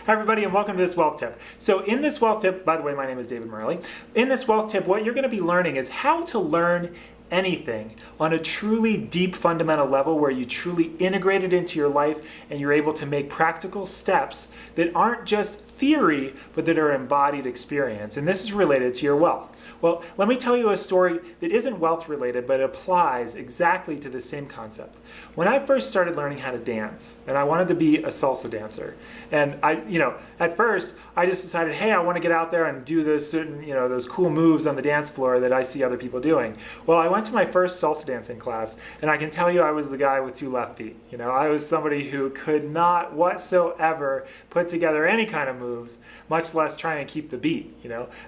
Hi everybody and welcome to this wealth tip. So in this wealth tip, by the way, my name is David Murley. In this wealth tip, what you're going to be learning is how to learn anything on a truly deep fundamental level where you truly integrate it into your life and you're able to make practical steps that aren't just theory, but that are embodied experience. And this is related to your wealth. Well, let me tell you a story that isn't wealth related, but it applies exactly to the same concept. When I first started learning how to dance, and I wanted to be a salsa dancer, and at first I just decided, hey, I want to get out there and do those certain, those cool moves on the dance floor that I see other people doing. Well, I went to my first salsa dancing class, and I can tell you I was the guy with two left feet. I was somebody who could not whatsoever put together any kind of moves, much less try and keep the beat,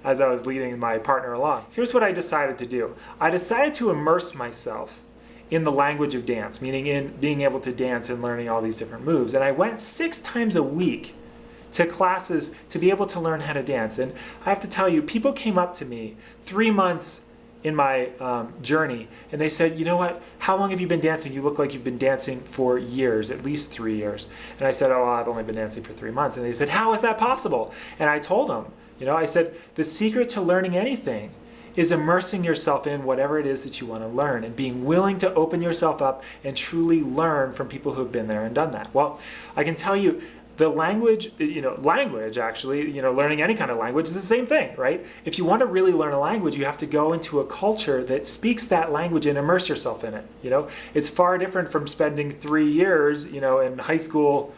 as I was leading my partner along. Here's what I decided to do. I decided to immerse myself in the language of dance, meaning in being able to dance and learning all these different moves. And I went 6 times a week to classes to be able to learn how to dance. And I have to tell you, people came up to me 3 months in my journey, and they said, you know what, how long have you been dancing? You look like you've been dancing for years, at least 3 years. And I said, oh, well, I've only been dancing for 3 months. And they said, how is that possible? And I told them, I said, the secret to learning anything is immersing yourself in whatever it is that you want to learn and being willing to open yourself up and truly learn from people who have been there and done that. Well, I can tell you, the language, learning any kind of language is the same thing, right? If you want to really learn a language, you have to go into a culture that speaks that language and immerse yourself in it. It's far different from spending 3 years, in high school,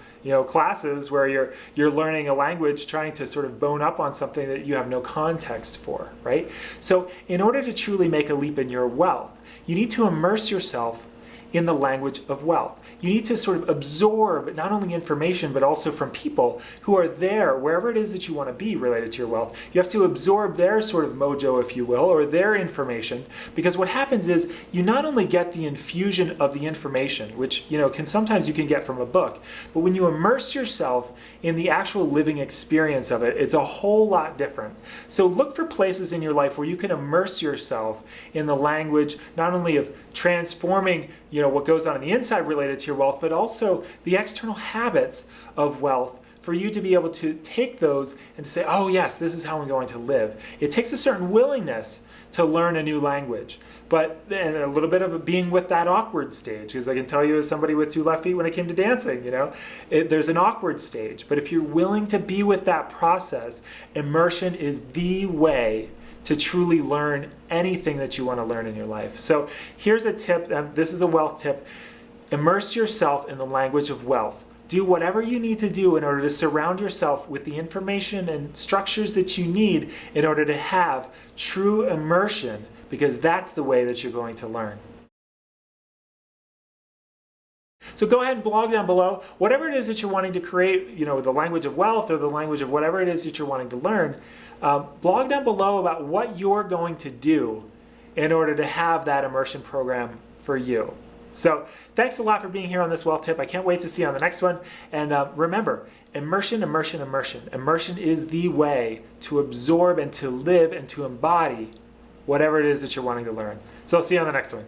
classes where you're learning a language, trying to sort of bone up on something that you have no context for, right? So in order to truly make a leap in your wealth, you need to immerse yourself in the language of wealth. You need to sort of absorb not only information, but also from people who are there, wherever it is that you want to be related to your wealth. You have to absorb their sort of mojo, if you will, or their information, because what happens is you not only get the infusion of the information, which sometimes you can get from a book, but when you immerse yourself in the actual living experience of it, it's a whole lot different. So look for places in your life where you can immerse yourself in the language, not only of transforming what goes on the inside related to your wealth, but also the external habits of wealth for you to be able to take those and to say, oh yes, this is how I'm going to live. It takes a certain willingness to learn a new language, and a little bit of being with that awkward stage, because I can tell you as somebody with 2 left feet when it came to dancing, there's an awkward stage. But if you're willing to be with that process, immersion is the way to truly learn anything that you want to learn in your life. So here's a tip, this is a wealth tip. Immerse yourself in the language of wealth. Do whatever you need to do in order to surround yourself with the information and structures that you need in order to have true immersion, because that's the way that you're going to learn. So go ahead and blog down below whatever it is that you're wanting to create, the language of wealth or the language of whatever it is that you're wanting to learn. Blog down below about what you're going to do in order to have that immersion program for you. So thanks a lot for being here on this wealth tip. I can't wait to see you on the next one. And remember, immersion, immersion, immersion. Immersion is the way to absorb and to live and to embody whatever it is that you're wanting to learn. So I'll see you on the next one.